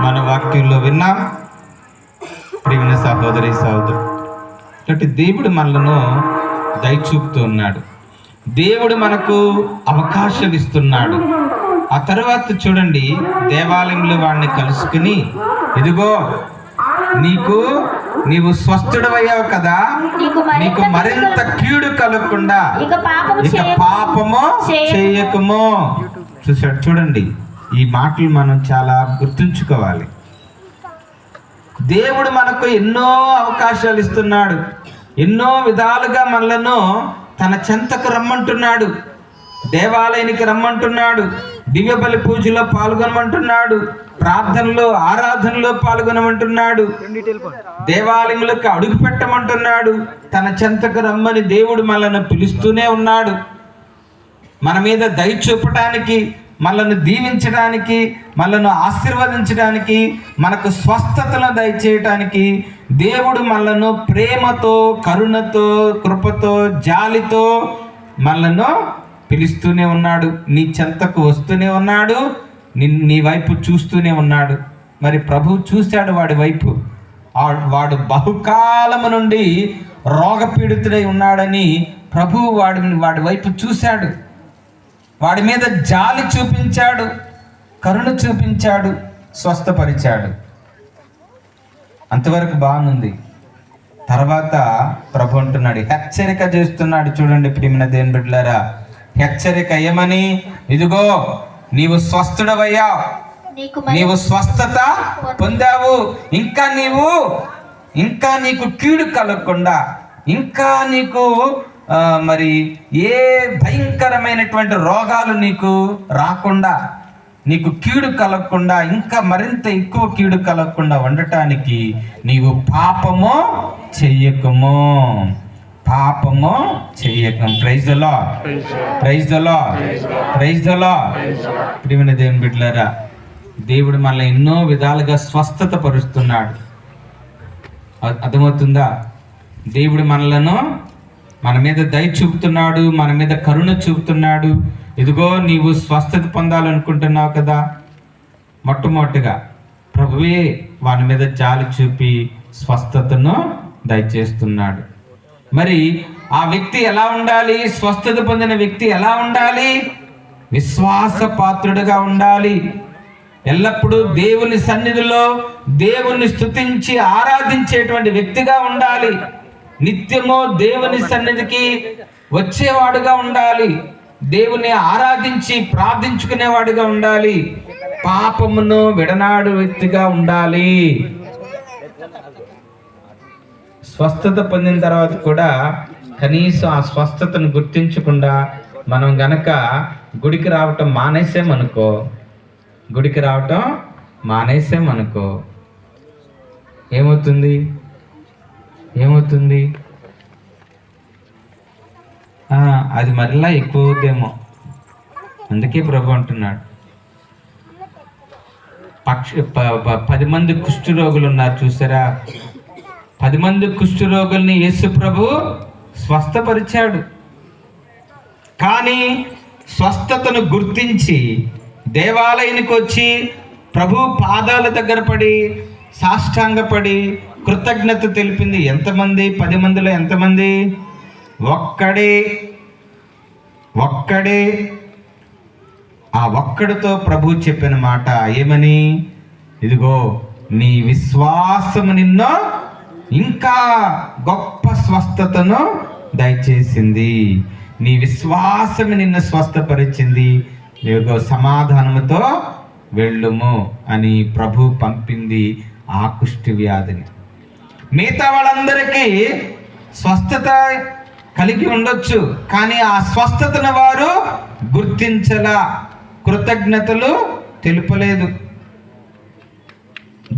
మన వాక్యంలో విన్నాం. ప్రియమైన సహోదరి సహోదరు, కాబట్టి దేవుడు మనలను దయచూపుతూ ఉన్నాడు. దేవుడు మనకు అవకాశం ఇస్తున్నాడు. ఆ తర్వాత చూడండి, దేవాలయంలో వాడిని కలుసుకుని, ఇదిగో నీవు స్వస్థుడవయ్యావు కదా, నీకు మరింత కీడు కలగకుండా ఇక పాపము చేయకము. చూసాడు. చూడండి, ఈ మాటలు మనం చాలా గుర్తుంచుకోవాలి. దేవుడు మనకు ఎన్నో అవకాశాలు ఇస్తున్నాడు, ఎన్నో విధాలుగా మనలను తన చెంతకు రమ్మంటున్నాడు, దేవాలయానికి రమ్మంటున్నాడు, దివ్య బలి పూజలో పాల్గొనమంటున్నాడు, ప్రార్థనలో ఆరాధనలో పాల్గొనమంటున్నాడు, దేవాలయములకు అడుగు పెట్టమంటున్నాడు. తన చెంతకు రమ్మని దేవుడు మనల్ని పిలుస్తూనే ఉన్నాడు. మన మీద దయ చూపటానికి, మనల్ని దీవించడానికి, మనల్ని ఆశీర్వదించడానికి, మనకు స్వస్థతను దయచేయటానికి దేవుడు మనలను ప్రేమతో, కరుణతో, కృపతో, జాలితో మనలను పిలుస్తూనే ఉన్నాడు. నీ చెంతకు వస్తూనే ఉన్నాడు, నీ వైపు చూస్తూనే ఉన్నాడు. మరి ప్రభువు చూశాడు వాడి వైపు. వాడు బహుకాలము నుండి రోగపీడితుడై ఉన్నాడని ప్రభువు వాడి వైపు చూశాడు. వాడి మీద జాలి చూపించాడు, కరుణ చూపించాడు, స్వస్థపరిచాడు. అంతవరకు బాగుంది. తర్వాత ప్రభు అంటున్నాడు, హెచ్చరిక చేస్తున్నాడు. చూడండి ప్రియమైన దేవుని బిడ్డలారా, హెచ్చరిక ఏమని? ఇదిగో నీవు స్వస్థుడవయ్యా, నీవు స్వస్థత పొందావు, ఇంకా నీకు కీడు కలగకుండా, ఇంకా నీకు మరి ఏ భయంకరమైనటువంటి రోగాలు నీకు రాకుండా, నీకు కీడు కలగకుండా, ఇంకా మరింత ఎక్కువ కీడు కలగకుండా ఉండటానికి నీవు పాపము చెయ్యకము. Praise the Lord, praise the Lord, praise the Lord. ప్రియమైన దేవుని బిడ్డలారా, దేవుడు మనల్ని ఎన్నో విధాలుగా స్వస్థత పరుస్తున్నాడు. అర్థమవుతుందా? దేవుడు మన మీద దయ చూపుతున్నాడు, మన మీద కరుణ చూపుతున్నాడు. ఇదిగో నీవు స్వస్థత పొందాలనుకుంటున్నావు కదా, మొట్టమొదటిగా ప్రభువే వాని మీద జాలి చూపి స్వస్థతను దయచేస్తున్నాడు. మరి ఆ వ్యక్తి ఎలా ఉండాలి? స్వస్థత పొందిన వ్యక్తి ఎలా ఉండాలి? విశ్వాసపాత్రుడిగా ఉండాలి. ఎల్లప్పుడూ దేవుని సన్నిధిలో దేవుణ్ణి స్తుతించి ఆరాధించేటువంటి వ్యక్తిగా ఉండాలి. నిత్యము దేవుని సన్నిధికి వచ్చేవాడుగా ఉండాలి. దేవుని ఆరాధించి ప్రార్థించుకునేవాడుగా ఉండాలి. పాపమును విడనాడు వ్యక్తిగా ఉండాలి. స్వస్థత పొందిన తర్వాత కూడా కనీసం ఆ స్వస్థతను గుర్తించకుండా మనం గనక గుడికి రావటం మానేసామనుకో ఏమవుతుంది? అది మరలా ఎక్కువ అవుద్దేమో. అందుకే ప్రభు అంటున్నాడు, 10 మంది కుష్ఠరోగులు ఉన్నారు చూసారా? 10 మంది కుష్ఠరోగుల్ని యేసు ప్రభు స్వస్థపరిచాడు. కానీ స్వస్థతను గుర్తించి దేవాలయానికి వచ్చి ప్రభు పాదాల దగ్గర పడి సాష్టాంగపడి కృతజ్ఞత తెలిపింది ఎంతమంది? 10 మందిలో ఎంతమంది? ఒక్కడే. ఆ ఒక్కడితో ప్రభు చెప్పిన మాట ఏమని? ఇదిగో నీ విశ్వాసము నిన్ను ఇంకా గొప్ప స్వస్థతను దయచేసింది, నీ విశ్వాసము నిన్ను స్వస్థపరిచింది, ఇదిగో సమాధానముతో వెళ్ళుము అని ప్రభు పంపింది ఆ కుష్టి వ్యాధిని. మిగతా వాళ్ళందరికీ స్వస్థత కలిగి ఉండొచ్చు, కానీ ఆ స్వస్థతను వారు గుర్తించలా, కృతజ్ఞతలు తెలుపలేదు,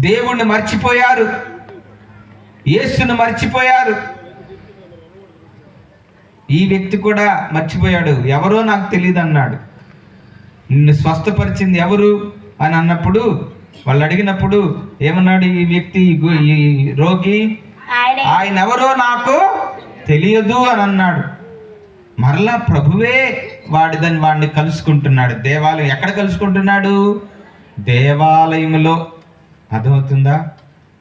దేవుణ్ణి మర్చిపోయారు, యేసును మర్చిపోయారు. ఈ వ్యక్తి కూడా మర్చిపోయాడు. ఎవరో నాకు తెలియదు అన్నాడు. నిన్ను స్వస్థపరిచింది ఎవరు అని అన్నప్పుడు, వాళ్ళు అడిగినప్పుడు ఏమన్నాడు ఈ వ్యక్తి, ఈ రోగి, ఆయన ఎవరో నాకు తెలియదు అని అన్నాడు. మరలా ప్రభువే వాడిని కలుసుకుంటున్నాడు. దేవాలయం ఎక్కడ కలుసుకుంటున్నాడు? దేవాలయంలో. అర్థమవుతుందా?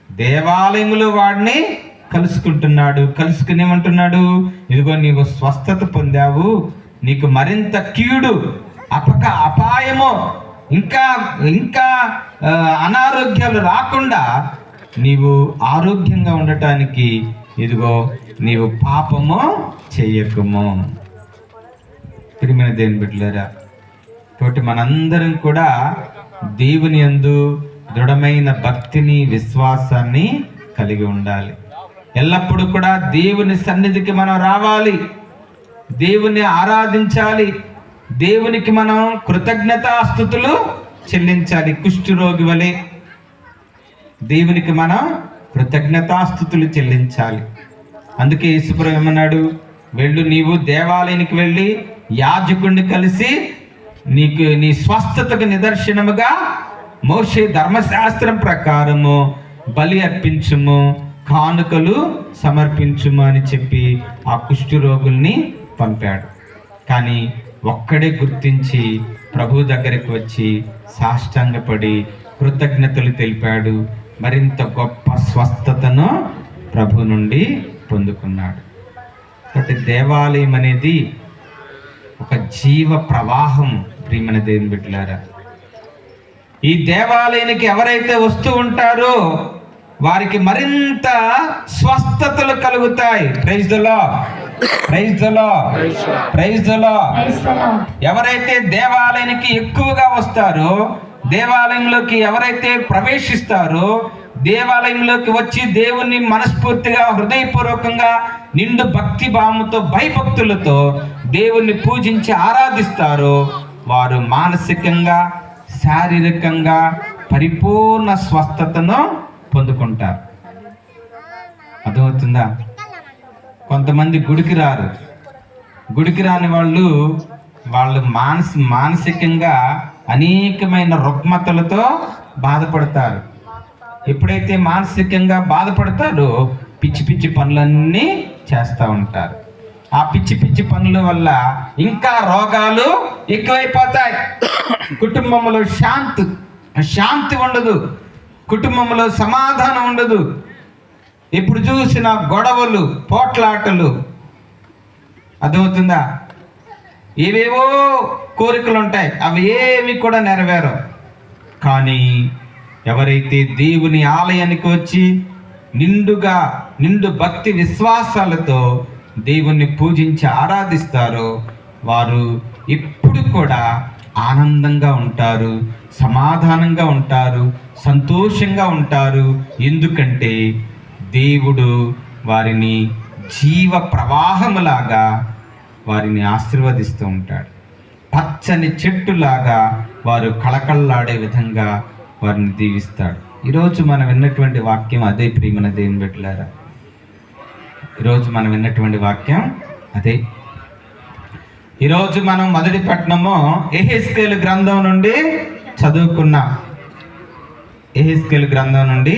దేవాలయంలో వాడిని కలుసుకుంటున్నాడు. కలుసుకుని ఏమంటున్నాడు? ఇదిగో నీవు స్వస్థత పొందావు, నీకు మరింత కీడు అపాయము ఇంకా ఇంకా అనారోగ్యాలు రాకుండా నీవు ఆరోగ్యంగా ఉండటానికి ఇదిగో నీవు పాపము చెయ్యకము. ప్రియమైన దేవుని బిడ్డలారా, కాబట్టి మనందరం కూడా దేవుని యందు దృఢమైన భక్తిని, విశ్వాసాన్ని కలిగి ఉండాలి. ఎల్లప్పుడూ కూడా దేవుని సన్నిధికి మనం రావాలి, దేవుని ఆరాధించాలి, దేవునికి మనం కృతజ్ఞతాస్తుతులు చెల్లించాలి. కుష్ఠరోగి వలె దేవునికి మనం కృతజ్ఞతాస్తుతులు చెల్లించాలి. అందుకే యేసుప్రభువు ఏమన్నాడు? వెళ్ళు, నీవు దేవాలయానికి వెళ్ళి యాజకుడిని కలిసి నీ స్వస్థతకు నిదర్శనముగా మోషే ధర్మశాస్త్రం ప్రకారము బలి అర్పించుము, కానుకలు సమర్పించుము అని చెప్పి ఆ కుష్ఠరోగుల్ని పంపాడు. కానీ ఒక్కడే గుర్తించి ప్రభు దగ్గరికి వచ్చి సాష్టాంగపడి కృతజ్ఞతలు తెలిపాడు. మరింత గొప్ప స్వస్థతను ప్రభు నుండి పొందుకున్నాడు. కాబట్టి దేవాలయం అనేది ఒక జీవ ప్రవాహం. ప్రియమైన దేవుని బిడ్డలారా, ఈ దేవాలయానికి ఎవరైతే వస్తూ ఉంటారో వారికి మరింత స్వస్థతలు కలుగుతాయి. Praise the lord, praise the lord, praise the lord. ఎవరైతే దేవాలయానికి ఎక్కువగా వస్తారో, దేవాలయంలోకి ఎవరైతే ప్రవేశిస్తారో, దేవాలయంలోకి వచ్చి దేవుణ్ణి మనస్ఫూర్తిగా హృదయపూర్వకంగా నిండు భక్తి భావంతో భయభక్తులతో దేవుణ్ణి పూజించి ఆరాధిస్తారో వారు మానసికంగా, శారీరకంగా పరిపూర్ణ స్వస్థతను పొందుకుంటారు. అర్థమవుతుందా? కొంతమంది గుడికి రారు. గుడికి రాని వాళ్ళు మానసికంగా అనేకమైన రుగ్మతలతో బాధపడతారు. ఎప్పుడైతే మానసికంగా బాధపడతారో పిచ్చి పిచ్చి పనులన్నీ చేస్తూ ఉంటారు. ఆ పిచ్చి పిచ్చి పనుల వల్ల ఇంకా రోగాలు ఎక్కువైపోతాయి. కుటుంబంలో శాంతి ఉండదు, కుటుంబంలో సమాధానం ఉండదు. ఇప్పుడు చూసిన గొడవలు, పోట్లాటలు. అర్థమవుతుందా? ఏవేవో కోరికలు ఉంటాయి, అవి ఏమి కూడా నెరవేరవు. కానీ ఎవరైతే దేవుని ఆలయానికి వచ్చి నిండు భక్తి విశ్వాసాలతో దేవుణ్ణి పూజించి ఆరాధిస్తారో వారు ఎప్పుడు కూడా ఆనందంగా ఉంటారు, సమాధానంగా ఉంటారు, సంతోషంగా ఉంటారు. ఎందుకంటే దేవుడు వారిని జీవ ప్రవాహములాగా వారిని ఆశీర్వదిస్తూ ఉంటాడు. పచ్చని చెట్టులాగా వారు కళకళలాడే విధంగా వారిని దీవిస్తాడు. ఈరోజు మనం విన్నటువంటి వాక్యం అదే. ప్రియమైన దేవుని బిడ్డలారా, ఈరోజు మనం విన్నటువంటి వాక్యం అదే. ఈరోజు మనం మొదటి పట్టణము యెహెజ్కేలు గ్రంథం నుండి చదువుకున్నాం. యెహెజ్కేలు గ్రంథం నుండి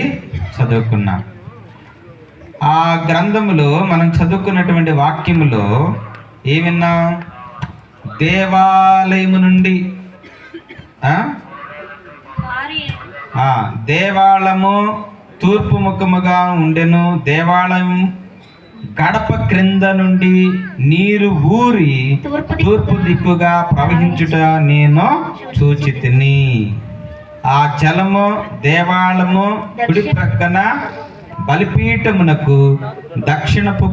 చదువుకున్నాం. ఆ గ్రంథములో మనం చదువుకున్నటువంటి వాక్యములో ఏమన్నా? దేవాలయము నుండి దేవాలయము తూర్పు ముఖముగా ఉండెను. దేవాలయం గడప క్రింద నుండి నీరు ఊరి తూర్పు దిక్కుగా ప్రవహించుట నేను చూచితిని. ఆ జలము దేవాలయము కుడి ప్రక్కన బలిపీఠమునకు దక్షిణపు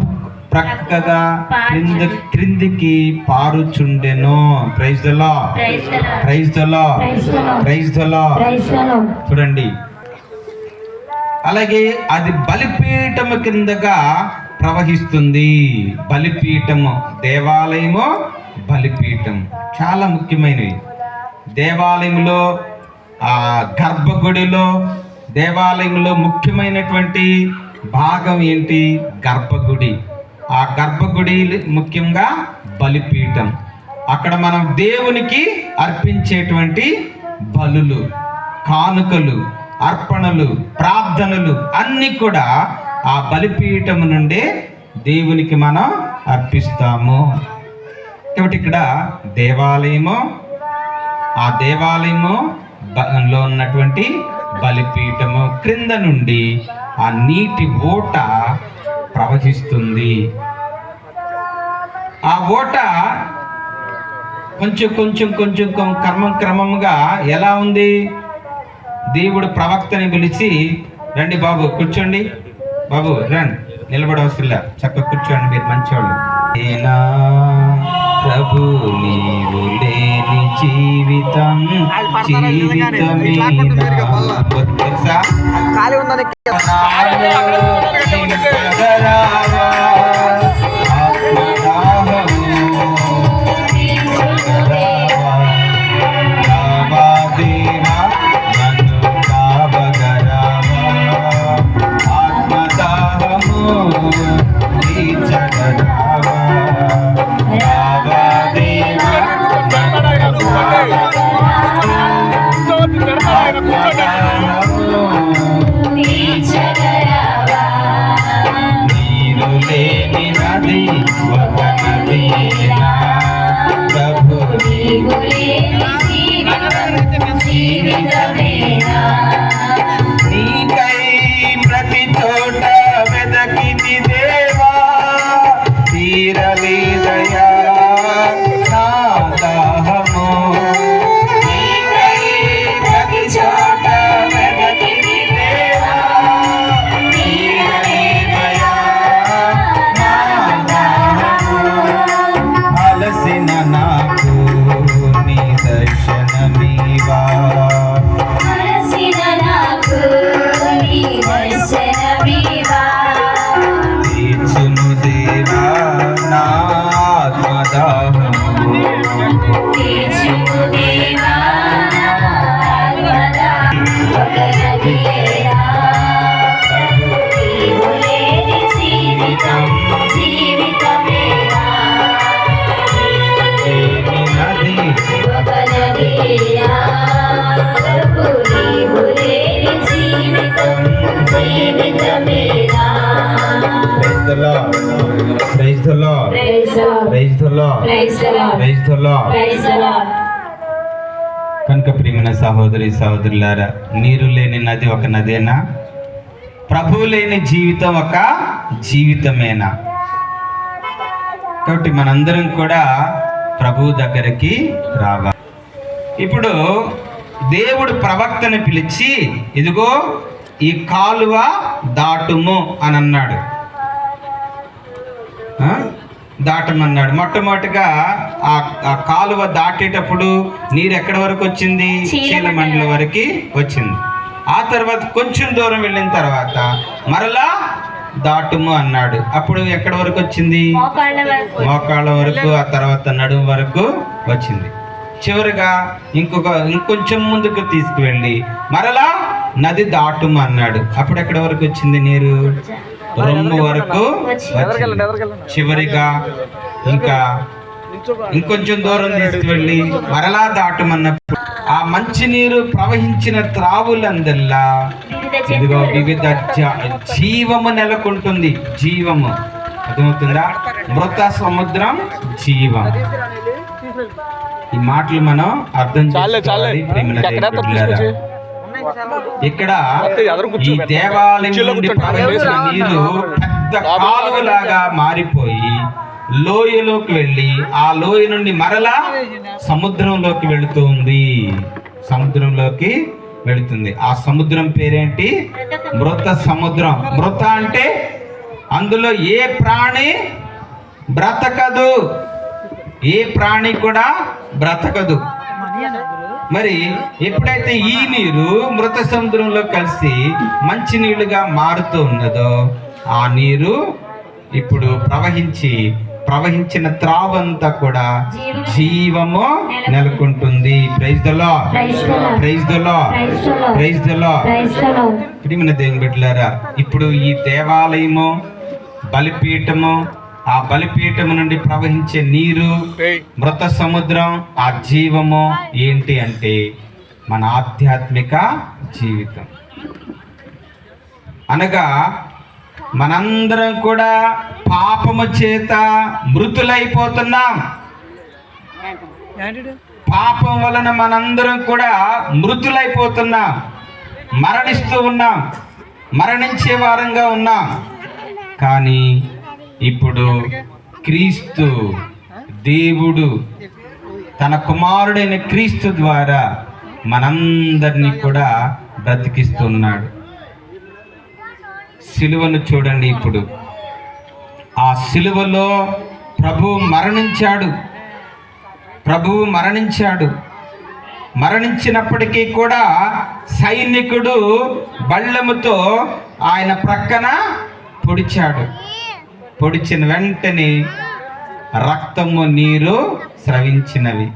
ప్రక్కగా క్రిందికి పారుచుండెను. Praise the lord, praise the lord, praise the Lord. చూడండి, అలాగే అది బలిపీఠము కిందగా ప్రవహిస్తుంది. బలిపీఠము, దేవాలయము, బలిపీఠం చాలా ముఖ్యమైనవి. దేవాలయంలో, ఆ గర్భగుడిలో, దేవాలయంలో ముఖ్యమైనటువంటి భాగం ఏంటి? గర్భగుడి. ఆ గర్భగుడి ముఖ్యంగా బలిపీఠం. అక్కడ మనం దేవునికి అర్పించేటువంటి బలులు, కానుకలు, అర్పణలు, ప్రార్థనలు అన్నీ కూడా ఆ బలిపీఠము నుండే దేవునికి మనం అర్పిస్తాము. కాబట్టి ఇక్కడ దేవాలయము, ఆ దేవాలయము లో ఉన్నటువంటి బలిపీఠము క్రింద నుండి ఆ నీటి ఓట ప్రవహిస్తుంది. ఆ ఓట కొంచెం కొంచెం కొంచెం క్రమంగా ఎలా ఉంది? దేవుడు ప్రవక్తని పిలిచి, రండి బాబు కూర్చోండి, బాబు రండి, నిలబడవసరంలా, చక్కగా కూర్చోండి, మీరు మంచివాళ్ళు. ప్రభు నీవు లేని జీవితం నీకై ప్రతి చోట వెదకితి దేవా, తీరలేదయా నా దాహము. నీకై ప్రతి చోట వెదకితి దేవా, తీరలేదయా నా దాహము. అలసిన నాకు నీ దర్శనమీవా, తీర్చును దేవా నా ఆత్మదాహము. కనుక ప్రియమైన సహోదరి సహోదరులారా, నీరు లేని నది ఒక నదేనా? ప్రభువు లేని జీవితం ఒక జీవితమేనా? కాబట్టి మనందరం కూడా ప్రభువు దగ్గరికి రావాలి. ఇప్పుడు దేవుడు ప్రవక్తని పిలిచి, ఇదిగో ఈ కాలువ దాటుము అని అన్నాడు, దాటమన్నాడు. మొట్టమొదటిగా ఆ కాలువ దాటేటప్పుడు నీరు ఎక్కడి వరకు వచ్చింది? చీలమండల వరకు వచ్చింది. ఆ తర్వాత కొంచెం దూరం వెళ్ళిన తర్వాత మరలా దాటుము అన్నాడు. అప్పుడు ఎక్కడి వరకు వచ్చింది? మోకాళ్ళ వరకు, ఆ తర్వాత నడుము వరకు వచ్చింది. చివరిగా ఇంకొంచెం ముందుకు తీసుకువెళ్ళి మరలా నది దాటుము అన్నాడు. అప్పుడు ఎక్కడి వరకు వచ్చింది నీరు? రొమ్ము వరకు వచ్చింది. చివరిగా ఇంకొంచెం దూరం తీసుకువెళ్ళి మరలా దాటమన్నప్పుడు ఆ మంచినీరు ప్రవహించిన త్రావులందల్లా ఇదిగో వివిధ జీవము నెలకొంటుంది. జీవము అర్థమవుతుందా? మృత సముద్రం జీవం. ఈ మాటలు మనం అర్థం చేసుకోవాలి. ఇక్కడ ఈ దేవాలయం నుండి ప్రవహించిన నీరు పెద్ద కాలువలాగా మారిపోయి లోయలోకి వెళ్ళి ఆ లోయ నుండి మరలా సముద్రంలోకి వెళుతుంది. సముద్రంలోకి వెళుతుంది. ఆ సముద్రం పేరేంటి? మృత సముద్రం. మృత అంటే అందులో ఏ ప్రాణి బ్రతకదు, ఏ ప్రాణి కూడా బ్రతకదు. మరి ఎప్పుడైతే ఈ నీరు మృత సముద్రంలో కలిసి మంచి నీళ్లుగా మారుతూ ఉన్నదో ఆ నీరు ఇప్పుడు ప్రవహించిన త్రావంతా కూడా జీవము నెలకొంటుంది. Praise the lord, praise the lord, praise the Lord. ప్రియమైన దేవుని బిడ్డలారా, ఇప్పుడు ఈ దేవాలయము, బలిపీఠము, ఆ బలిపీఠము నుండి ప్రవహించే నీరు, మృత సముద్రం, ఆ జీవము ఏంటి అంటే మన ఆధ్యాత్మిక జీవితం. అనగా మనందరం కూడా పాపము చేత మృతులైపోతున్నాం. పాపం వలన మనందరం కూడా మృతులైపోతున్నాం. మరణిస్తూ ఉన్నాం, మరణించే వారంగా ఉన్నాం. కానీ ఇప్పుడు క్రీస్తు దేవుడు తన కుమారుడైన క్రీస్తు ద్వారా మనందరినీ కూడా బ్రతికిస్తున్నాడు. సిలువను చూడండి. ఇప్పుడు ఆ సిలువలో ప్రభువు మరణించాడు. మరణించినప్పటికీ కూడా సైనికుడు బల్లెముతో ఆయన ప్రక్కన పొడిచిన వెంటనే రక్తము నీరు స్రవించినవి.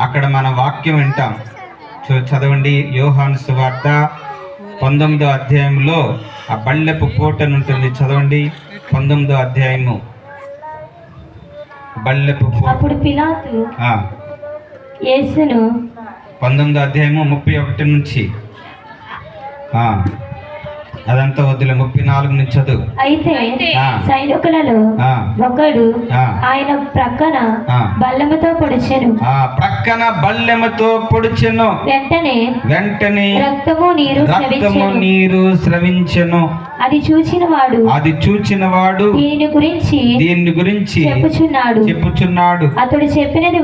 అక్కడ మన వాక్యం వింటాం. చదవండి, యోహాను సువార్త 19వ అధ్యాయంలో ఆ బల్లెపు పోటను ఉంటుంది. చదవండి, 19వ అధ్యాయము బల్లెపు. అప్పుడు పిలాతు యేసును 19వ అధ్యాయము 31 నుంచి, అదంతా వద్దులే, 34 నుంచి చదువు. అయితే సైనికులలో ఒకడు ఆయన ప్రక్కన బల్లెముతో పొడిచెను. వెంటనే రక్తము నీరు స్రవించెను. అది చూచిన వాడు దీని గురించి చెప్పుచున్నాడు. అతడు చెప్పినది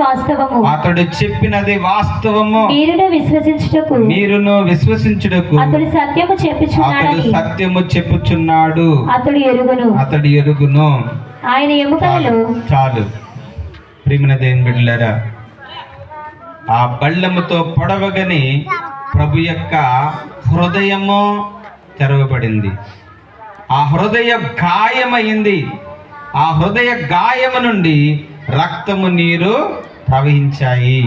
వాస్తవము. మీరును విశ్వసించుటకు అతడు సత్యము చెప్పుచున్నాడు. అతడు ఎరుగును. ఆయన ఎముకలలో చాలు. ప్రియమైన దేవుని బిడ్డలారా, ఆ బల్లెముతో పొడవగని ప్రభు యొక్క హృదయము తెరవబడింది. ఆ హృదయ గాయమైంది. ఆ హృదయ గాయము నుండి రక్తము నీరు ప్రవహించాయి.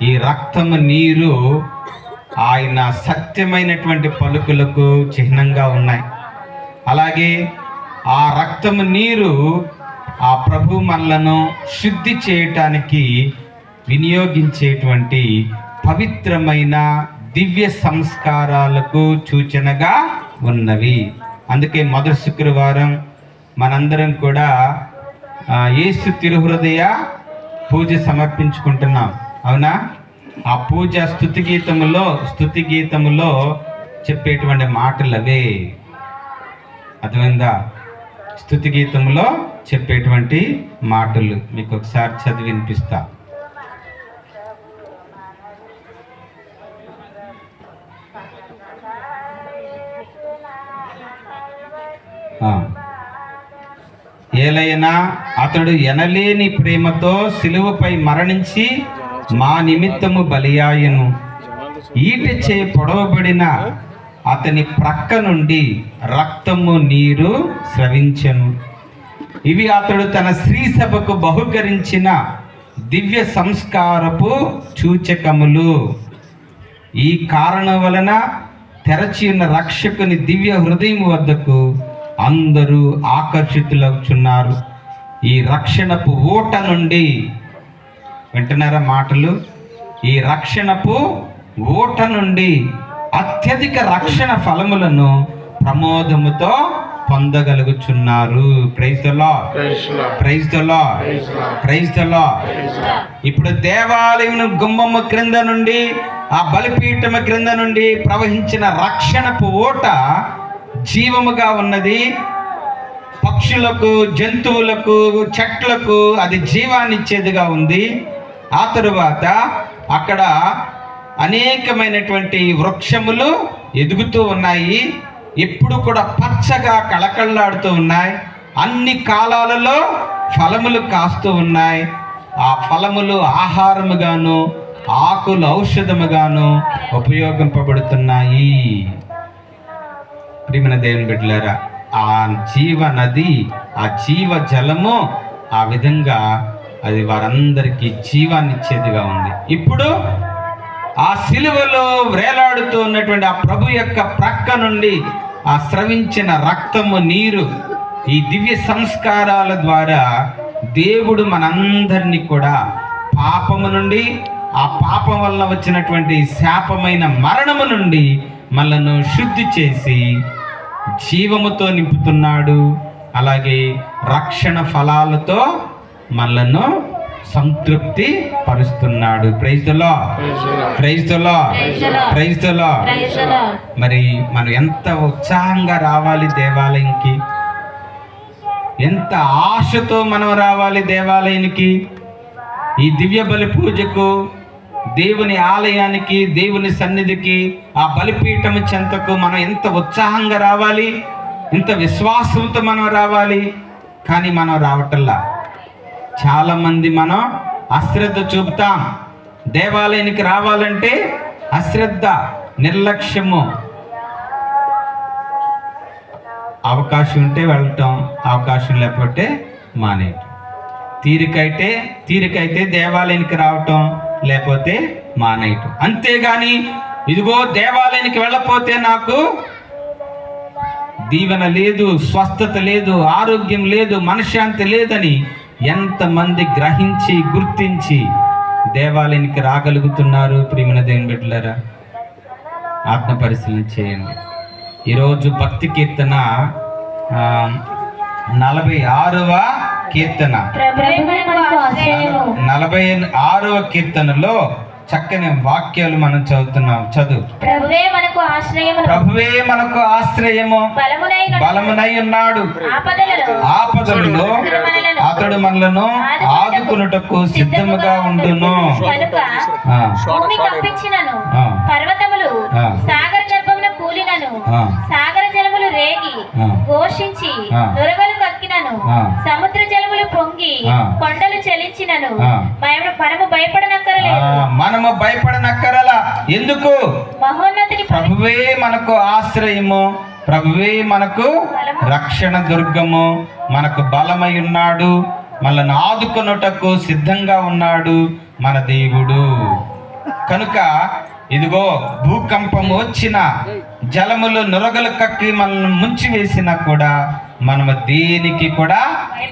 ఈ రక్తము నీరు ఆయన సత్యమైనటువంటి పలుకులకు చిహ్నంగా ఉన్నాయి. అలాగే ఆ రక్తము నీరు ఆ ప్రభు మనలను శుద్ధి చేయటానికి వినియోగించేటువంటి పవిత్రమైన దివ్య సంస్కారాలకు సూచనగా ఉన్నవి. అందుకే మొదటి శుక్రవారం మనందరం కూడా యేసు తిరుహృదయ పూజ సమర్పించుకుంటున్నాం. అవునా? ఆ పూజ స్తుతి గీతములో చెప్పేటువంటి మాటలు అవే. అర్థమైందా? స్తుతి గీతములో చెప్పేటువంటి మాటలు మీకు ఒకసారి చదివి వినిపిస్తా. ఏలైనా అతడు ఎనలేని ప్రేమతో సిలువపై మరణించి మా నిమిత్తము బలియాయను. ఈటెచే పొడవబడిన అతని ప్రక్క నుండి రక్తము నీరు స్రవించెను. ఇవి అతడు తన స్త్రీ సభకు బహుకరించిన దివ్య సంస్కారపు సూచకములు. ఈ కారణం వలన తెరచి ఉన్న రక్షకుని దివ్య హృదయం వద్దకు అందరూ ఆకర్షితులవుచున్నారు. ఈ రక్షణపు ఊట నుండి, వింటున్నారా మాటలు? ఈ రక్షణపు ఊట నుండి అత్యధిక రక్షణ ఫలములను ప్రమోదముతో పొందగలుగుచున్నారు. Praise the Lord. ఇప్పుడు దేవాలయం గుమ్మము క్రింద నుండి, ఆ బలిపీఠము క్రింద నుండి ప్రవహించిన రక్షణపు ఊట జీవముగా ఉన్నది. పక్షులకు, జంతువులకు, చెట్లకు అది జీవాన్ని ఇచ్చేదిగా ఉంది. ఆ తరువాత అక్కడ అనేకమైనటువంటి వృక్షములు ఎదుగుతూ ఉన్నాయి. ఎప్పుడు కూడా పచ్చగా కళకళలాడుతూ ఉన్నాయి. అన్ని కాలాలలో ఫలములు కాస్తూ ఉన్నాయి. ఆ ఫలములు ఆహారముగాను, ఆకులు ఔషధముగాను ఉపయోగింపబడుతున్నాయి. ప్రియమైన దేవుని బిడ్డలారా, ఆ జీవ నది, ఆ జీవ జలము ఆ విధంగా అది వారందరికీ జీవాన్ని ఇచ్చేదిగా ఉంది. ఇప్పుడు ఆ సిలువలో వేలాడుతూ ఉన్నటువంటి ఆ ప్రభు యొక్క ప్రక్క నుండి ఆ స్రవించిన రక్తము నీరు, ఈ దివ్య సంస్కారాల ద్వారా దేవుడు మనందరినీ కూడా పాపము నుండి, ఆ పాపం వల్ల వచ్చినటువంటి శాపమైన మరణము నుండి మనలను శుద్ధి చేసి జీవముతో నింపుతున్నాడు. అలాగే రక్షణ ఫలాలతో మనలను సంతృప్తి పరుస్తున్నాడు. Praise the lord, praise the lord, praise the Lord. మరి మనం ఎంత ఉత్సాహంగా రావాలి దేవాలయంకి, ఎంత ఆశతో మనం రావాలి దేవాలయానికి, ఈ దివ్య బలి పూజకు, దేవుని ఆలయానికి, దేవుని సన్నిధికి, ఆ బలిపీఠం చెంతకు మనం ఎంత ఉత్సాహంగా రావాలి, ఎంత విశ్వాసంతో మనం రావాలి. కానీ మనం రావటల్లా. చాలామంది మనం అశ్రద్ధ చూపుతాం. దేవాలయానికి రావాలంటే అశ్రద్ధ, నిర్లక్ష్యము. అవకాశం ఉంటే వెళ్ళటం, అవకాశం లేకపోతే మానేయటం. తీరికైతే దేవాలయానికి రావటం, లేకపోతే మానేయటం. అంతేగాని ఇదిగో దేవాలయానికి వెళ్ళకపోతే నాకు దీవెన లేదు, స్వస్థత లేదు, ఆరోగ్యం లేదు, మనశ్శాంతి లేదని ఎంతమంది గ్రహించి గుర్తించి దేవాలయానికి రాగలుగుతున్నారు? ప్రియమైన దేవుని బిడ్డలారా, ఆత్మ పరిశీలన చేయండి. ఈరోజు భక్తి కీర్తన 46వ కీర్తన, 46వ కీర్తనలో చక్కని వాక్యాలు మనం చదువుతున్నాం. చదువు. ప్రభువే మనకు ఆశ్రయము, బలమునై ఉన్నాడు. ఆపదలలో అతడు మనలను ఆదుకొనుటకు సిద్ధముగా ఉండును. భూమి కంపించినను, పర్వతములు సాగర గర్భమున కూలినను, సాగర జలములు రేగి ఘోషించి దొరగలు కక్కినను, సముద్ర జలములు పొంగి కొండలు చలించినను, మనము భయపడనక్కరలా. ఎందుకు? మహోన్నతుని ప్రభువే మనకు ఆశ్రయము, ప్రభువే మనకు రక్షణ దుర్గము, మనకు బలమై ఉన్నాడు, మనల్ని ఆదుకొనుటకు సిద్ధంగా ఉన్నాడు మన దేవుడు. కనుక ఇదిగో భూకంపం వచ్చిన, జలములు నురగలు కక్కి మనల్ని ముంచి వేసినా కూడా మనము దేనికి కూడా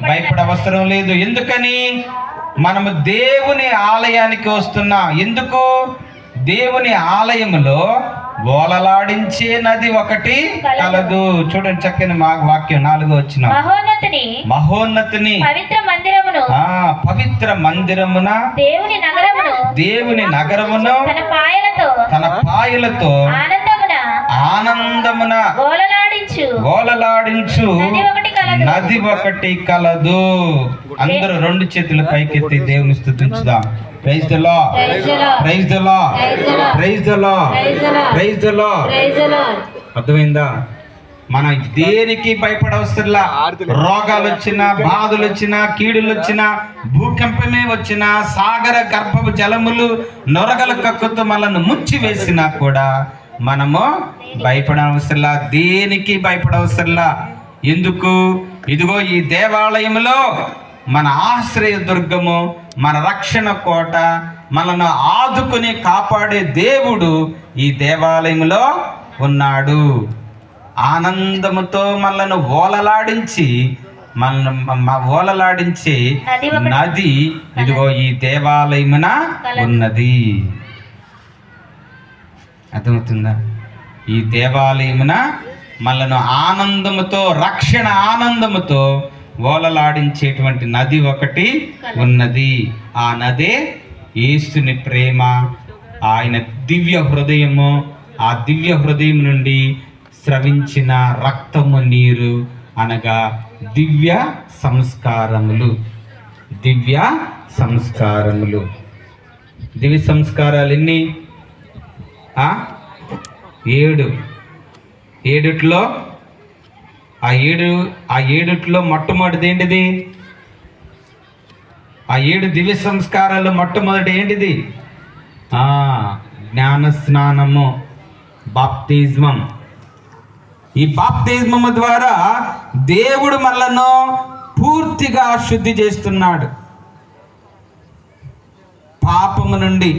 భయపడవసరం లేదు. ఎందుకని? మనము దేవుని ఆలయానికి వస్తున్నాం. ఎందుకు? దేవుని ఆలయములో ఓలలాడించే నది ఒకటి కలదు. చూడండి చక్కని వాక్యం 4వ వచనం. మహోన్నతిని పవిత్ర మందిరమున దేవుని నగరమును తన పాయలతో ఆనందమున ఓలలాడించు నది ఒకటి కలదు. అందరూ 2 చేతులు పైకెత్తి దేవుని స్తుతించుదాం. Praise the lord, praise the lord, praise the lord, praise the Lord. అర్థమైందా? మనం దేనికి భయపడవసరంలా. రోగాలు వచ్చినా, బాధలు వచ్చినా, కీడులు వచ్చినా, భూకంపమే వచ్చినా, సాగర గర్భపు జలములు నొరగల కక్కుతూ మనల్ని ముంచి వేసినా కూడా మనము భయపడవసరంలా, దేనికి భయపడవసరంలా. ఎందుకు? ఇదిగో ఈ దేవాలయంలో మన ఆశ్రయ దుర్గము, మన రక్షణ కోట, మనను ఆదుకుని కాపాడే దేవుడు ఈ దేవాలయంలో ఉన్నాడు. ఆనందముతో మనలను ఓలలాడించి నది ఇదిగో ఈ దేవాలయమున ఉన్నది. అర్థమవుతుందా? ఈ దేవాలయమున మనలను ఆనందముతో, రక్షణ ఆనందముతో ఓలలాడించేటువంటి నది ఒకటి ఉన్నది. ఆ నదే యేసుని ప్రేమ, ఆయన దివ్య హృదయము. ఆ దివ్య హృదయం నుండి స్రవించిన రక్తము, నీరు అనగా దివ్య సంస్కారములు. దివ్య సంస్కారములు. దివ్య సంస్కారాలు ఎన్ని? 7. ఏడిట్లో ఆ ఏడిట్లో మొట్టమొదటిది ఏంటిది? ఆ 7 దివ్య సంస్కారాలు మొట్టమొదటి ఏంటిది? జ్ఞాన స్నానము, బాప్తిజమం. ఈ బాప్తిజమము ద్వారా దేవుడు మనలను పూర్తిగా శుద్ధి చేస్తున్నాడు. పాపము నుండి,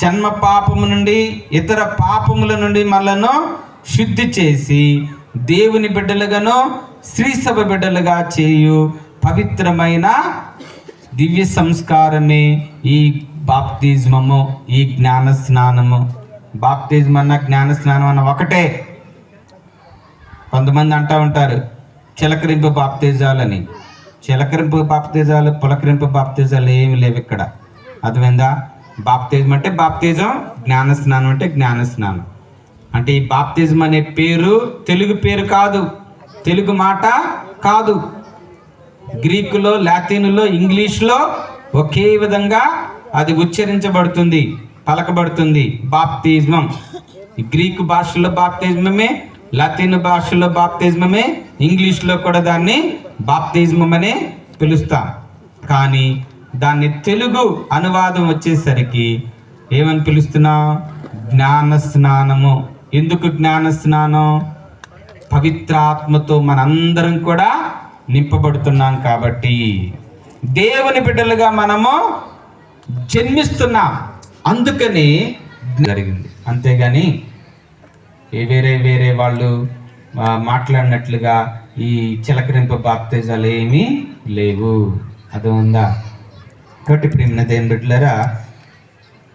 జన్మ పాపము నుండి, ఇతర పాపముల నుండి మనలను శుద్ధి చేసి దేవుని బిడ్డలుగాను, శ్రీ సభ బిడ్డలుగా చేయు పవిత్రమైన దివ్య సంస్కారమే ఈ బాప్తిజమము, ఈ జ్ఞాన స్నానము. బాప్తిజం అన్న జ్ఞాన స్నానం అన్న ఒకటే. కొంతమంది అంటూ ఉంటారు చిలకరింపు బాప్తిజాలని. చిలకరింపు బాప్తిజాలు, పులకరింపు బాప్తిజాలు ఏమి లేవు ఇక్కడ. అర్థమైందా? బాప్తిజం అంటే బాప్తిజం, జ్ఞాన స్నానం అంటే జ్ఞాన స్నానం. అంటే ఈ బాప్తిజం అనే పేరు తెలుగు పేరు కాదు, తెలుగు మాట కాదు. గ్రీకులో, లాటిన్లో, ఇంగ్లీష్లో ఒకే విధంగా అది ఉచ్చరించబడుతుంది, పలకబడుతుంది. బాప్తిజం గ్రీకు భాషలో బాప్తిజమే, లాటిన్ భాషలో బాప్తిజమే, ఇంగ్లీష్లో కూడా దాన్ని బాప్తిజం అనే పిలుస్తాం. కానీ దాన్ని తెలుగు అనువాదం వచ్చేసరికి ఏమని పిలుస్తున్నాం? జ్ఞాన స్నానము. ఎందుకు జ్ఞాన స్నానం? పవిత్రాత్మతో మనందరం కూడా నింపబడుతున్నాం కాబట్టి, దేవుని బిడ్డలుగా మనము జన్మిస్తున్నాం. అందుకని జరిగింది. అంతేగాని వేరే వేరే వాళ్ళు మాట్లాడినట్లుగా ఈ చిలకరింపు బాప్తిజాలు ఏమీ లేవు. అది ఉందా? కాబట్టి ప్రేమ దేవుని బిడ్డలారా,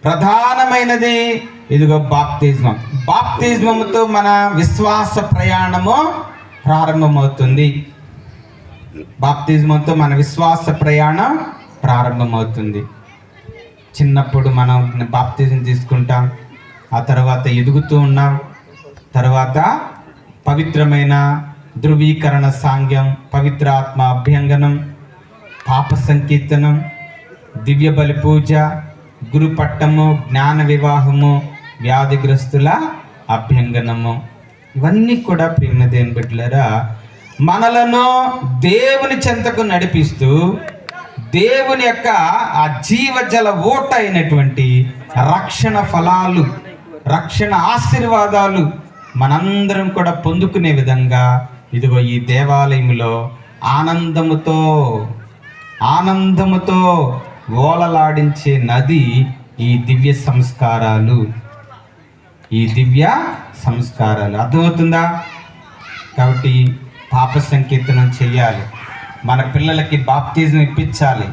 ప్రధానమైనది ఇదిగో బాప్తిజం. బాప్తిజంతో మన విశ్వాస ప్రయాణము ప్రారంభమవుతుంది. బాప్తిజంతో మన విశ్వాస ప్రయాణం ప్రారంభమవుతుంది. చిన్నప్పుడు మనం బాప్తిజం తీసుకుంటాం, ఆ తర్వాత ఎదుగుతూ ఉన్నాం, తర్వాత పవిత్రమైన ధృవీకరణ సాంగ్యం, పవిత్రాత్మ అభ్యంగనం, పాప సంకీర్తనం, దివ్య బలి పూజ, గురుపట్టము, జ్ఞాన వివాహము, వ్యాధిగ్రస్తుల అభ్యంగనము, ఇవన్నీ కూడా ప్రేమ దేవుని బిడ్డలారా మనలను దేవుని చెంతకు నడిపిస్తూ దేవుని యొక్క ఆ జీవజల ఓట అయినటువంటి రక్షణ ఫలాలు, రక్షణ ఆశీర్వాదాలు మనందరం కూడా పొందుకునే విధంగా ఇదిగో ఈ దేవాలయంలో ఆనందముతో ఓలలాడించే నది ఈ దివ్య సంస్కారాలు. అర్థమవుతుందా? కాబట్టి పాప సంకీర్తనం చెయ్యాలి, మన పిల్లలకి బాప్తిజం ఇప్పించాలి.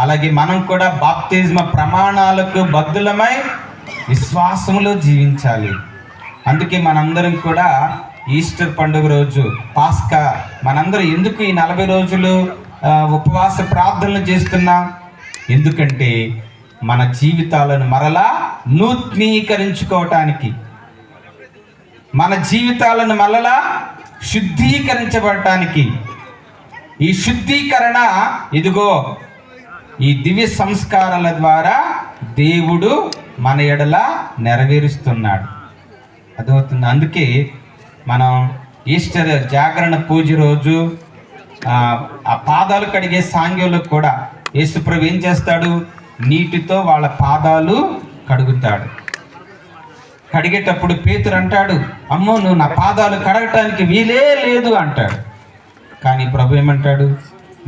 అలాగే మనం కూడా బాప్తిజం ప్రమాణాలకు బద్ధులమై విశ్వాసములో జీవించాలి. అందుకే మనందరం కూడా ఈస్టర్ పండుగ రోజు, పాస్కా, మనందరం ఎందుకు ఈ 40 రోజులు ఉపవాస ప్రార్థనలు చేస్తున్నాం? ఎందుకంటే మన జీవితాలను మరలా నూతనీకరించుకోవటానికి, మన జీవితాలను మరలా శుద్ధీకరించబడటానికి. ఈ శుద్ధీకరణ ఇదిగో ఈ దివ్య సంస్కారాల ద్వారా దేవుడు మన ఎడల నెరవేరుస్తున్నాడు. అర్థమవుతుంది. అందుకే మనం ఈస్టర్ జాగరణ పూజ రోజు ఆ పాదాలు కడిగే సాంగ్యంలో కూడా యేసుప్రభు ఏం చేస్తాడు? నీటితో వాళ్ళ పాదాలు కడుగుతాడు. కడిగేటప్పుడు పేతురు అంటాడు, అమ్మో నువ్వు నా పాదాలు కడగటానికి వీలే లేదు అంటాడు. కానీ ప్రభు ఏమంటాడు?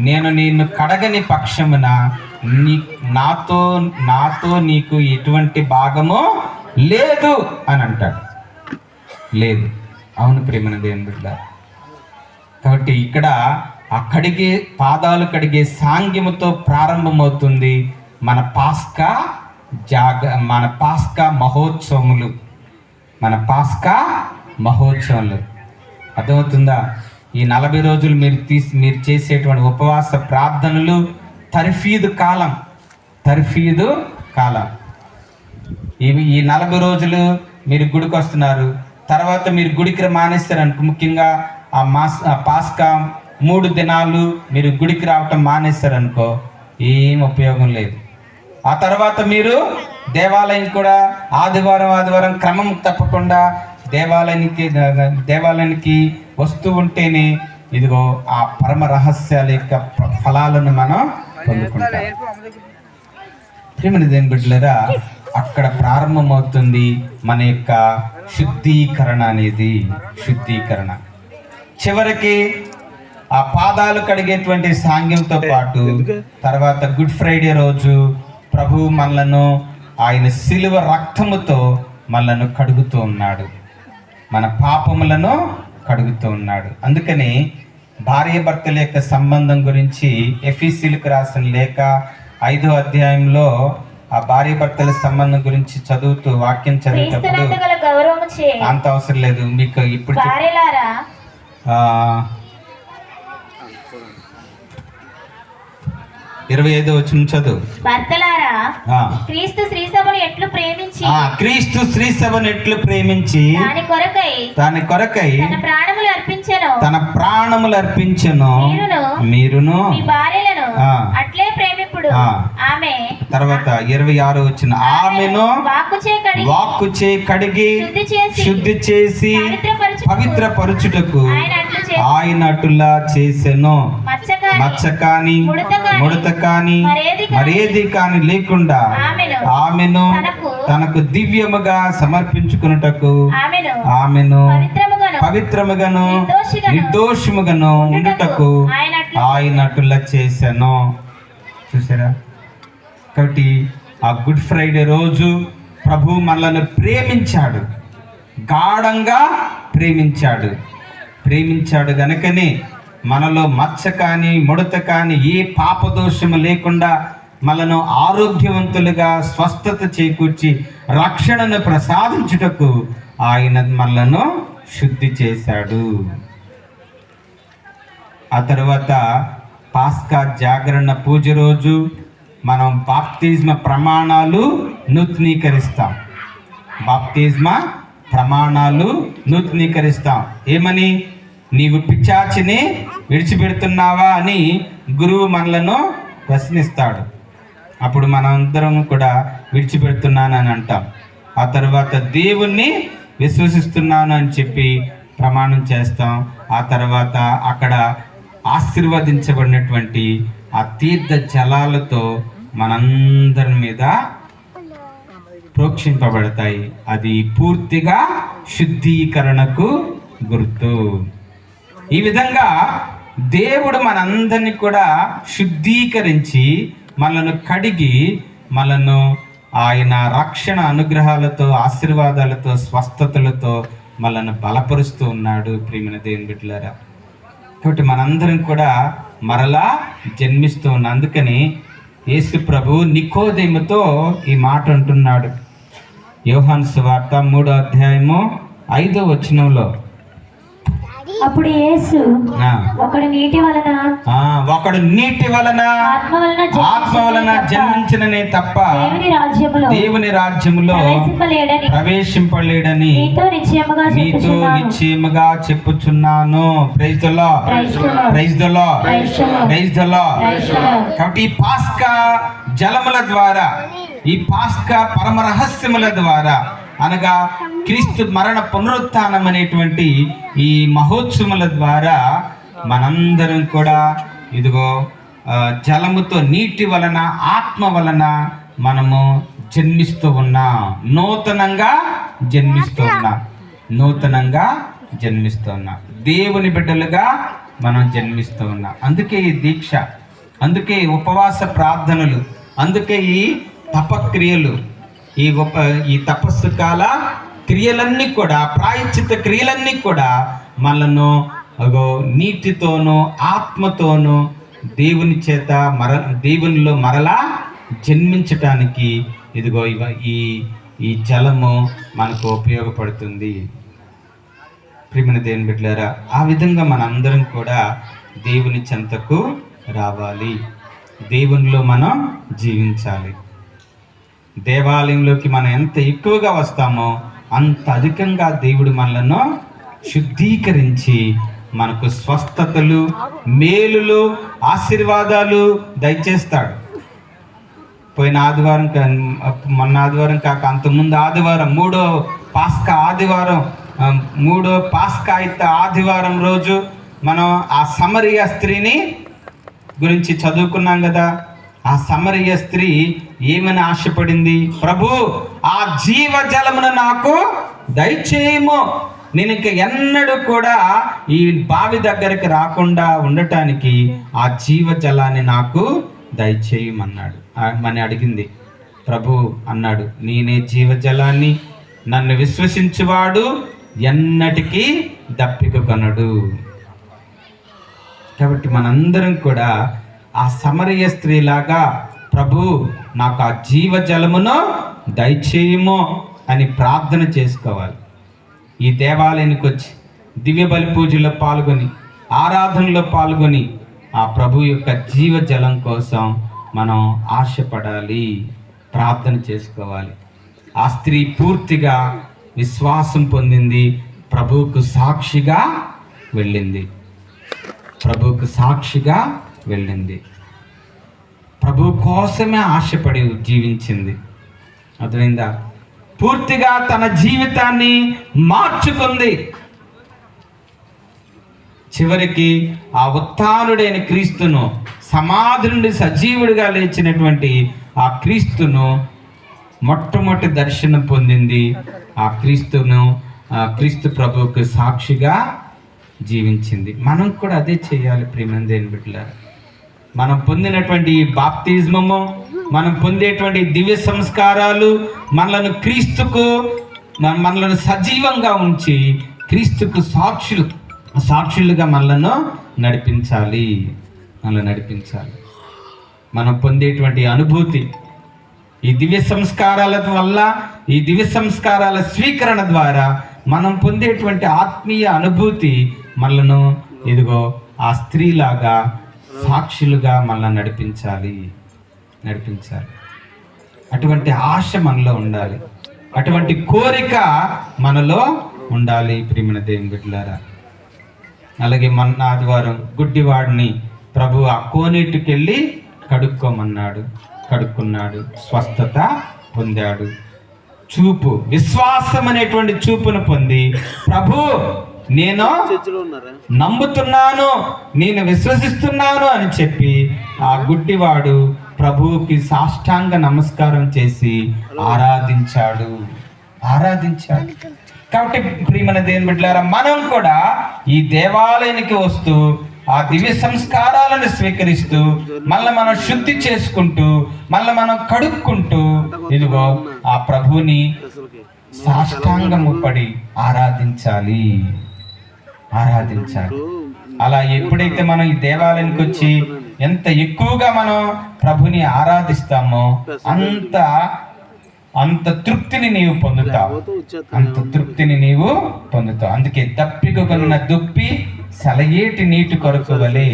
నేను నిన్ను కడగని పక్షమున నాతో నీకు ఎటువంటి భాగము లేదు అని అంటాడు. లేదు. అవును ప్రేమన దేవుని బిడ్డ. కాబట్టి ఇక్కడ ఆ పాదాలు కడిగే సాంగ్యముతో ప్రారంభమవుతుంది మన పాస్కా మహోత్సవములు. అర్థమవుతుందా? ఈ 40 రోజులు మీరు చేసేటువంటి ఉపవాస ప్రార్థనలు తర్ఫీదు కాలం. ఈ 40 రోజులు మీరు గుడికి వస్తున్నారు, తర్వాత మీరు గుడికి మానేస్తారనుకో, ముఖ్యంగా ఆ పాస్కా 3 దినాలు మీరు గుడికి రావటం మానేస్తారనుకో, ఏం ఉపయోగం లేదు. ఆ తర్వాత మీరు దేవాలయం కూడా ఆదివారం క్రమం తప్పకుండా దేవాలయానికి వస్తూ ఉంటేనే ఇదిగో ఆ పరమ రహస్యాల యొక్క ఫలాలను మనం పొందుకుంటాం. ప్రియమైన దేవుని బిడ్డలారా, అక్కడ ప్రారంభమవుతుంది మన యొక్క శుద్ధీకరణ. చివరికి ఆ పాదాలు కడిగేటువంటి సాంగ్యంతో పాటు తర్వాత గుడ్ ఫ్రైడే రోజు ప్రభు మనలను ఆయన శిలువ రక్తముతో మనలను కడుగుతూ ఉన్నాడు, మన పాపములను కడుగుతూ ఉన్నాడు. అందుకని భార్యాభర్తల యొక్క సంబంధం గురించి ఎఫెసీయులకు రాసిన లేఖ 5వ అధ్యాయంలో ఆ భార్యాభర్తల సంబంధం గురించి చదువుతూ వాక్యం చదివేటప్పుడు అంత అవసరం లేదు మీకు. ఇప్పుడు 25వ వచనం చదువు. భర్తలారా ఆ. క్రీస్తు శ్రీ సభను ఎట్లు ప్రేమించి క్రీస్తు స్త్రీ సభను ఎట్లు ప్రేమించి దాని కొరకై తన ప్రాణములు అర్పించెను మీరును మీ భార్యలను అట్లే ప్రేమిప్పుడు. ఆమె తర్వాత 26వ వచనం, ఆమెను వాక్కుచే కడిగి శుద్ధి చేసి పవిత్రపరచుటకు ఆయన అటులా చేసెను. మచ్చ కాని ముడత కాని మరేది కాని లేకుండా ఆమెను తనకు దివ్యముగా సమర్పించుకున్నటకు ఆమెను పవిత్రముగాను నిర్దోషముగాను ఉండుటకు ఆయన అటులా చేసెను. చూసారా? కాబట్టి ఆ గుడ్ ఫ్రైడే రోజు ప్రభు మనల్ని ప్రేమించాడు, గాఢంగా ప్రేమించాడు గనుకనే మనలో మచ్చ కానీ ముడత కానీ ఏ పాపదోషము లేకుండా మనను ఆరోగ్యవంతులుగా స్వస్థత చేకూర్చి రక్షణను ప్రసాదించుటకు ఆయన మనలను శుద్ధి చేశాడు. ఆ తర్వాత పాస్కా జాగరణ పూజ రోజు మనం బాప్తిస్మ ప్రమాణాలు నూతనీకరిస్తాం. ఏమని? నీవు పిశాచిని విడిచిపెడుతున్నావా అని గురువు మనలను ప్రశ్నిస్తాడు. అప్పుడు మనందరం కూడా విడిచిపెడుతున్నానని అంటాం. ఆ తర్వాత దేవుణ్ణి విశ్వసిస్తున్నాను అని చెప్పి ప్రమాణం చేస్తాం. ఆ తర్వాత అక్కడ ఆశీర్వదించబడినటువంటి ఆ తీర్థ జలాలతో మనందరి మీద ప్రోక్షింపబడతాయి. అది పూర్తిగా శుద్ధీకరణకు గుర్తు. ఈ విధంగా దేవుడు మనందరినీ కూడా శుద్ధీకరించి మనను కడిగి మనను ఆయన రక్షణ అనుగ్రహాలతో ఆశీర్వాదాలతో స్వస్థతలతో మనల్ని బలపరుస్తూ ఉన్నాడు. ప్రియమైన దేవుని బిడ్డలారా, కాబట్టి మనందరం కూడా మరలా జన్మిస్తూ ఉన్నాం. అందుకని యేసు ప్రభు నికోదేముతో ఈ మాట అంటున్నాడు. యోహాను సువార్త 3వ అధ్యాయము 5వ వచనంలో, అప్పుడు యేసు ఒకడు నీటి వలన ఆత్మ వలన జన్మించిననే తప్ప దేవుని రాజ్యములో ప్రవేశింపలేడని మీతో నిశ్చయముగా చెప్పుచున్నాను. Praise the lord. కాబట్టి ఈ పాస్కా జలముల ద్వారా, ఈ పాస్కా పరమ రహస్యముల ద్వారా, అనగా క్రీస్తు మరణ పునరుత్థానం అనేటువంటి ఈ మహోత్సవముల ద్వారా మనందరం కూడా ఇదిగో జలముతో, నీటి వలన, ఆత్మ వలన మనము జన్మిస్తూ ఉన్నాం. నూతనంగా జన్మిస్తూ ఉన్నాం. దేవుని బిడ్డలుగా మనం జన్మిస్తూ ఉన్నాం. అందుకే ఈ దీక్ష, అందుకే ఈ ఉపవాస ప్రార్థనలు, అందుకే ఈ తపక్రియలు, ఈ తపస్సు కాల క్రియలన్నీ కూడా, ప్రాయశ్చిత్త క్రియలన్నీ కూడా మనను నీటితోనూ ఆత్మతోనూ దేవుని చేత దేవునిలో మరలా జన్మించటానికి ఇదిగో ఈ జలము మనకు ఉపయోగపడుతుంది. ప్రియమైన దేవుని బిడ్డలారా, ఆ విధంగా మనందరం కూడా దేవుని చెంతకు రావాలి, దేవునిలో మనం జీవించాలి. దేవాలయంలోకి మనం ఎంత ఎక్కువగా వస్తామో అంత అధికంగా దేవుడు మనలను శుద్ధీకరించి మనకు స్వస్థతలు, మేలులు, ఆశీర్వాదాలు దయచేస్తాడు. పోయిన ఆదివారం, మొన్న ఆదివారం కాక అంతకుముందు ఆదివారం, మూడో పాస్కా ఆదివారం రోజు మనం ఆ సమరయ స్త్రీని గురించి చదువుకున్నాం కదా. ఆ సమరయ స్త్రీ ఏమని ఆశపడింది? ప్రభు, ఆ జీవ జలమును నాకు దయచేయము, నేను ఇంక ఎన్నడూ కూడా ఈ బావి దగ్గరికి రాకుండా ఉండటానికి ఆ జీవ జలాన్ని నాకు దయచేయమన్నాడు అని అడిగింది. ప్రభు అన్నాడు, నేనే జీవ జలాన్ని, నన్ను విశ్వసించువాడు ఎన్నటికీ దప్పిక కొనడు. కాబట్టి మనందరం కూడా ఆ సమరయ స్త్రీలాగా, ప్రభు నాకు ఆ జీవ జలమును దయచేయము అని ప్రార్థన చేసుకోవాలి. ఈ దేవాలయానికి వచ్చి దివ్య బలి పూజలో పాల్గొని, ఆరాధనలో పాల్గొని ఆ ప్రభు యొక్క జీవ జలం కోసం మనం ఆశపడాలి, ప్రార్థన చేసుకోవాలి. ఆ స్త్రీ పూర్తిగా విశ్వాసం పొందింది, ప్రభువుకు సాక్షిగా వెళ్ళింది. ప్రభువుకు సాక్షిగా వెళ్ళింది. ప్రభు కోసమే ఆశపడి జీవించింది. అర్థమైందా? పూర్తిగా తన జీవితాన్ని మార్చుకుంది. చివరికి ఆ ఉత్థానుడైన క్రీస్తును, సమాధి నుండి సజీవుడిగా లేచినటువంటి ఆ క్రీస్తును మొట్టమొదటి దర్శనం పొందింది. ఆ క్రీస్తు ప్రభువుకు సాక్షిగా జీవించింది. మనం కూడా అదే చేయాలి ప్రియమైన దేవుని బిడ్డలారా. మనం పొందినటువంటి బాప్తిజమము, మనం పొందేటువంటి దివ్య సంస్కారాలు మనలను క్రీస్తుకు, మనలను సజీవంగా ఉంచి క్రీస్తుకు సాక్షులుగా మనలను నడిపించాలి. మనం పొందేటువంటి అనుభూతి, ఈ దివ్య సంస్కారాల వల్ల, ఈ దివ్య సంస్కారాల స్వీకరణ ద్వారా మనం పొందేటువంటి ఆత్మీయ అనుభూతి మనలను ఇదిగో ఆ స్త్రీలాగా సాక్షులుగా మనల్ని నడిపించాలి. అటువంటి ఆశ మనలో ఉండాలి, అటువంటి కోరిక మనలో ఉండాలి ప్రియమైన దేవుని బిడ్డలారా. అలాగే మొన్న ఆదివారం గుడ్డివాడిని ప్రభు ఆ కోనేటికి వెళ్ళి కడుక్కున్నాడు, స్వస్థత పొందాడు. చూపు, విశ్వాసం అనేటువంటి చూపును పొంది, ప్రభు నేను నమ్ముతున్నాను, నేను విశ్వసిస్తున్నాను అని చెప్పి ఆ గుడ్డివాడు ప్రభువుకి సాష్టాంగ నమస్కారం చేసి ఆరాధించాడు. కాబట్టి ప్రియమైన దేవుని బిడ్డలారా, మనం కూడా ఈ దేవాలయానికి వస్తూ ఆ దివ్య సంస్కారాలను స్వీకరిస్తూ మళ్ళీ మనం శుద్ధి చేసుకుంటూ మళ్ళీ మనం కడుక్కుంటూ ఇదిగో ఆ ప్రభువుని సాష్టాంగము పడి ఆరాధించాలి. అలా ఎప్పుడైతే మనం ఈ దేవాలయానికి వచ్చి ఎంత ఎక్కువగా మనం ప్రభుని ఆరాధిస్తామో అంత తృప్తిని నీవు పొందుతావు. అందుకే దప్పికొన్న దుప్పి సెలయేటి నీటి కొరకు వలె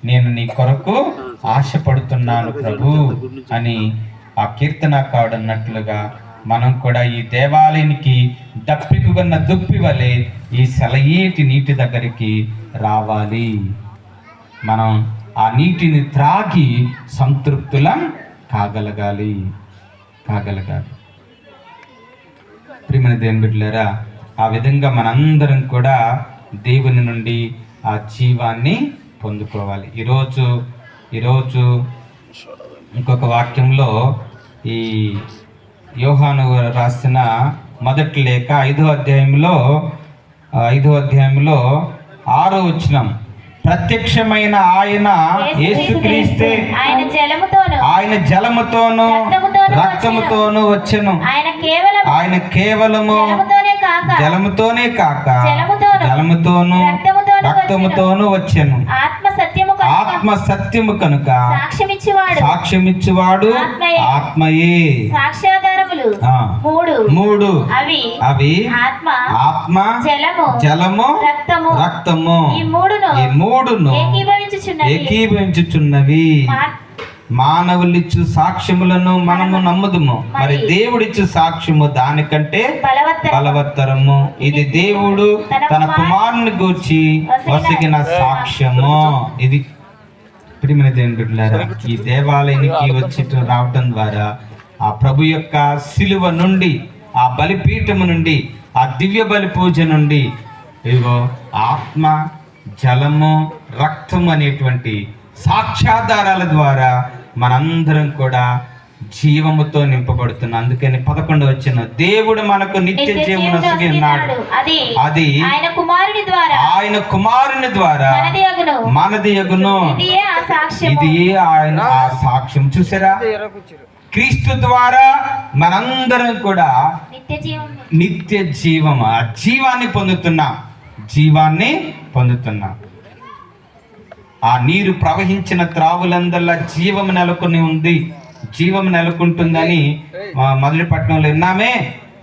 నేను నీ కొరకు ఆశపడుతున్నాను ప్రభు అని ఆ కీర్తనకారుడు అన్నట్లుగా మనం కూడా ఈ దేవాలయానికి దప్పికొన్న దుప్పి వలె ఈ సెలయేటి నీటి దగ్గరికి రావాలి. మనం ఆ నీటిని త్రాగి సంతృప్తులం కాగలగాలి. ప్రియమైన దేవుని బిడ్డలారా, ఆ విధంగా మనందరం కూడా దేవుని నుండి ఆ జీవాన్ని పొందుకోవాలి. ఈరోజు ఇంకొక వాక్యంలో ఈ యోహాను రాసిన మొదటి లేఖ 5వ అధ్యాయంలో 6వ వచనం, ప్రత్యక్షమైన ఆయన యేసుక్రీస్తే ఆయన జలముతోను రక్తముతోను వచ్చెను. ఆయన కేవలము జలముతోనే కాక జలముతోను రక్తముతోను వచ్చెను. ఆత్మ సత్యము కనుక సాక్ష్యమిచ్చువాడు ఆత్మయే. మూడు అవి ఆత్మ, జలము, రక్తము, ఈ మూడును ఏకీభవించుచున్నవి. మానవులిచ్చు సాక్ష్యములను మనము నమ్ముదుము, మరి దేవుడిచ్చు సాక్ష్యము దానికంటే బలవత్తరము. ఇది దేవుడు తన కుమారుని గూర్చి వసగిన సాక్ష్యము. ఇది ప్రియమైన దేవుని బిడ్డలారా, ఈ దేవాలయానికి వచ్చి రావటం ద్వారా ఆ ప్రభు యొక్క శిలువ నుండి, ఆ బలిపీఠము నుండి, ఆ దివ్య బలి పూజ నుండి ఇదిగో ఆత్మ, జలము, రక్తం అనేటువంటి సాక్ష్యాధారాల ద్వారా మనందరం కూడా జీవముతో నింపబడుతున్నాం. అందుకని 11 వచ్చిన దేవుడు మనకు నిత్య జీవమును ఉన్నాడు, అది ఆయన కుమారుని ద్వారా మనది యగును. ఇది ఆయన ఆ సాక్ష్యం. చూసారా, క్రీస్తు ద్వారా మనందరం కూడా నిత్య జీవం, ఆ జీవాన్ని పొందుతున్నాం. ఆ నీరు ప్రవహించిన త్రావులందల్లా జీవం నెలకొంటుందని మొదటి పట్టణంలో విన్నామే.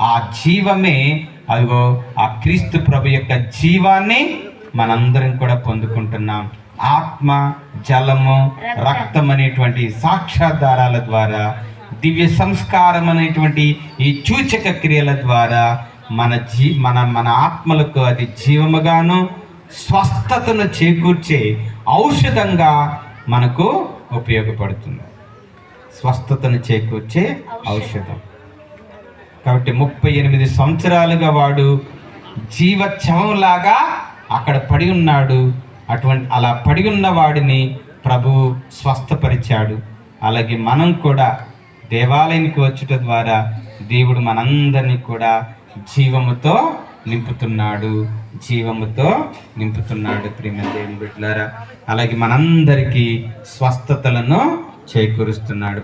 ఆ జీవమే అదిగో ఆ క్రీస్తు ప్రభు యొక్క జీవాన్ని మనందరం కూడా పొందుకుంటున్నాం. ఆత్మ, జలము, రక్తం అనేటువంటి సాక్షాధారాల ద్వారా, దివ్య సంస్కారం అనేటువంటి ఈ సూచక క్రియల ద్వారా మన ఆత్మలకు అది జీవముగాను స్వస్థతను చేకూర్చే ఔషధంగా మనకు ఉపయోగపడుతుంది. స్వస్థతను చేకూర్చే ఔషధం. కాబట్టి 38 సంవత్సరాలుగా వాడు జీవచ్చవంలాగా అక్కడ పడి ఉన్నాడు. అలా పడి ఉన్న వాడిని ప్రభువు స్వస్థపరిచాడు. అలాగే మనం కూడా దేవాలయానికి వచ్చుట ద్వారా దేవుడు మనందరినీ కూడా జీవముతో నింపుతున్నాడు. ప్రియమైన దేవుని బిడ్డలారా, అలాగే మనందరికీ స్వస్థతలను చేకూరుస్తున్నాడు.